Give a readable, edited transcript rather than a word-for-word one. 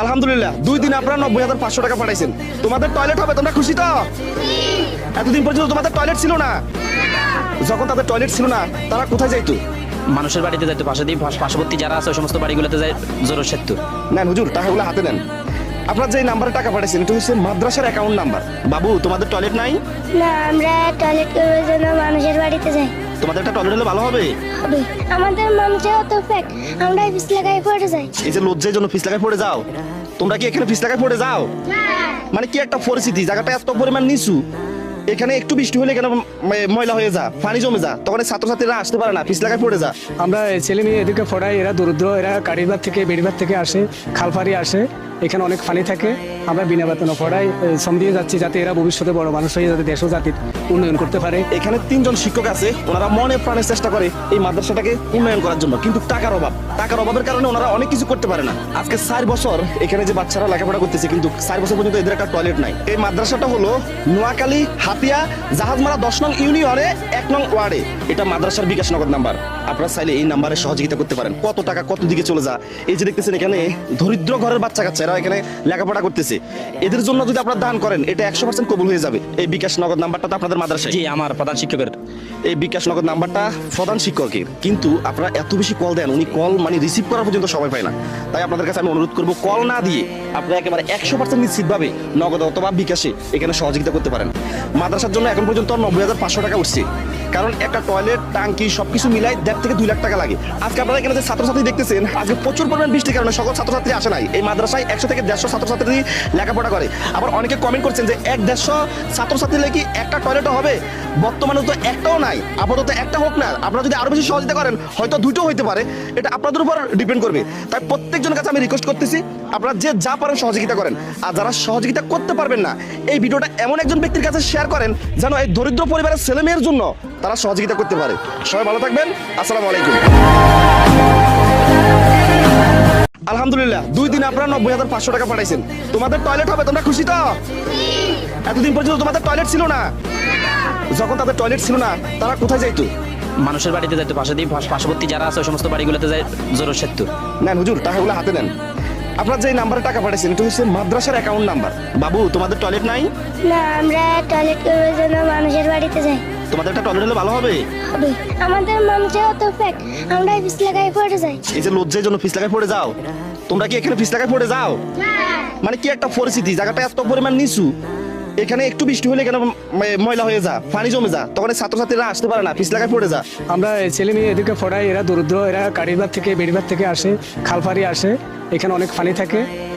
আলহামদুলিল্লাহ 2 দিন আপনারা 90,500 টাকা পাঠাইছেন। তোমাদের টয়লেট হবে, তোমরা খুশি তো? এতদিন পর্যন্ত তোমাদের টয়লেট ছিল না। যখন তাদের টয়লেট ছিল না, তারা কোথায় যাইতো? মানুষের বাড়িতে যাইতো, পার্শ্ববর্তী যারা আছে ওই সমস্ত বাড়িগুলোতে যায় জোর সেতু। নেন হুজুর, টাকাগুলো হাতে নেন। আপনার যে নাম্বারে টাকা পাঠাইছেন এটা হচ্ছে মাদ্রাসার অ্যাকাউন্ট নাম্বার। বাবু, তোমাদের টয়লেট নাই? না, আমরা টয়লেট করার জন্য মানুষের বাড়িতে যাই। তোমাদের একটা টয়লেট হলে ভালো হবে। হবে। আমাদের মানুষের তো ফেক, আমরা ফিস লাগাই পড়ে যাই। এই যে লজ্জার জন্য ফিস লাগায় পড়ে যাও। তোমরা কি এখানে ফিস লাগায় পড়ে যাও? মানে কি একটা পরিস্থিতি, জায়গাটা এত পরিমাণ নিচু, এখানে একটু বৃষ্টি হলে এখানে ময়লা হয়ে যা, পানি জমে যা, তখন এই ছাত্রছাত্রীরা আসতে পারে না, ফিস লাগায় পড়ে যা। আমরা ছেলে মেয়ে এদেরকে পড়াই, এরা দরিদ্র, এরা কারিবার থেকে বেড়িবার থেকে আসে, খালফারি আসে, এখানে অনেক পানি থাকে। আমরা বিনা বেতনে পড়াই, শ্রম দিয়ে যাচ্ছি যাতে এরা ভবিষ্যতে বড় মানুষ হয়ে যাতে দেশ ও জাতির উন্নয়ন করতে পারে। এখানে 3 জন শিক্ষক আছে, ওনারা মনে প্রাণে চেষ্টা করে এই মাদ্রাসাটাকে উন্নয়ন করার জন্য, কিন্তু টাকার অভাবের কারণে ওনারা অনেক কিছু করতে পারে না। আজকে 4 বছর এখানে যে বাচ্চারা লেখাপড়া করতেছে, কিন্তু 4 বছর পর্যন্ত এদের একটা টয়লেট নাই। এই মাদ্রাসাটা হলো নোয়াখালী হাতিয়া জাহাজমারা 10 নং ইউনিয়নে 1 নং ওয়ার্ডে। এটা মাদ্রাসার বিকাশ নগদ নাম্বার। আপনারা চাইলে এই নাম্বারে সহযোগিতা করতে পারেন। কত টাকা কত দিকে চলে যা। এই যে দেখতেছেন এখানে দরিদ্র ঘরের বাচ্চা কাচ্চারা এখানে লেখাপড়া করতেছে, এদের জন্য যদি আপনারা দান করেন এটা 100% কবুল হয়ে যাবে। এই বিকাশ নগদ নাম্বারটা তো আপনাদের মাদ্রাসায়। জি, আমার প্রধান শিক্ষকের। এই বিকাশ নগদ নাম্বারটা প্রধান শিক্ষকের, কিন্তু আপনারা এত বেশি কল দেন, উনি কল মানে রিসিভ করার পর্যন্ত সময় পায় না। তাই আপনাদের কাছে আমি অনুরোধ করবো, কল না দিয়ে আপনারা একেবারে 100% নিশ্চিতভাবে নগদ অথবা বিকাশে এখানে সহযোগিতা করতে পারেন। মাদ্রাসার জন্য এখন পর্যন্ত 90,500 টাকা উঠছে, কারণ একটা টয়লেট টাঙ্কি সবকিছু মিলাই 1.5 থেকে 2 লাখ টাকা লাগে। আজকে আপনারা এখানে যে ছাত্রছাত্রী দেখতেছেন, আজকে প্রচুর পরিমাণ বৃষ্টির কারণে সকল ছাত্রছাত্রী আসে নাই। এই মাদ্রাসায় 100 থেকে 150 ছাত্রছাত্রী লেখাপড়া করে। আবার অনেকে কমেন্ট করছেন যে 150 ছাত্রছাত্রী কি একটা টয়লেটও হবে? বর্তমানে তো একটাও নাই, আপাতত একটা হোক না। আপনারা যদি আরো বেশি সহযোগিতা করেন হয়তো 2টো হইতে পারে, এটা আপনাদের উপর ডিপেন্ড করবে। তাই প্রত্যেকজনের কাছে আমি রিকোয়েস্ট করতেছি, আপনারা যে যা পারেন সহযোগিতা করেন। আর যারা সহযোগিতা করতে পারবেন না, এই ভিডিওটা এমন একজন ব্যক্তির কাছে শেয়ার করেন যেন এই দরিদ্র পরিবারের ছেলে মেয়ের জন্য তারা সহযোগিতা করতে পারে। সবাই ভালো থাকবেন। আসসালামু আলাইকুম। আলহামদুলিল্লাহ 2 দিন আপনারা 90,500 টাকা পাঠাইছেন। তোমাদের টয়লেট হবে, তোমরা খুশি তো? এতদিন পর্যন্ত তোমাদের টয়লেট ছিল না। যখন তাদের টয়লেট ছিল না, তারা কোথায় যাইতো? মানুষের বাড়িতে যাইতো, পার্শ্ববর্তী যারা আছে ওই সমস্ত বাড়িগুলোতে যায় জোর সেতু। নেন হুজুর, টাকাগুলো হাতে নেন। আপনার যে নাম্বারে টাকা পাঠাইছেন এটা হচ্ছে মাদ্রাসার অ্যাকাউন্ট নাম্বার। বাবু, তোমাদের টয়লেট নাই? না, আমরা টয়লেট করার জন্য মানুষের বাড়িতে যাই। তোমাদের একটা টয়লেট হলে ভালো হবে। হবে। আমাদের মানুষের তো ফেক, আমরা ফিস লাগাই পড়ে যাই। এই যে লজ্জার জন্য ফিস লাগায় পড়ে যাও। তোমরা কি এখানে ফিস লাগায় পড়ে যাও? মানে কি একটা পরিস্থিতি, জায়গাটা এত পরিমাণ নিচু, এখানে একটু বৃষ্টি হলে এখানে ময়লা হয়ে যা, পানি জমে যা, তখন এই ছাত্রছাত্রীরা আসতে পারে না, ফিস লাগায় পড়ে যা। আমরা ছেলে মেয়ে এদেরকে পড়াই, এরা দরিদ্র, এরা কারিবার থেকে বেড়িবার থেকে আসে, খালফারি আসে, এখানে অনেক পানি থাকে।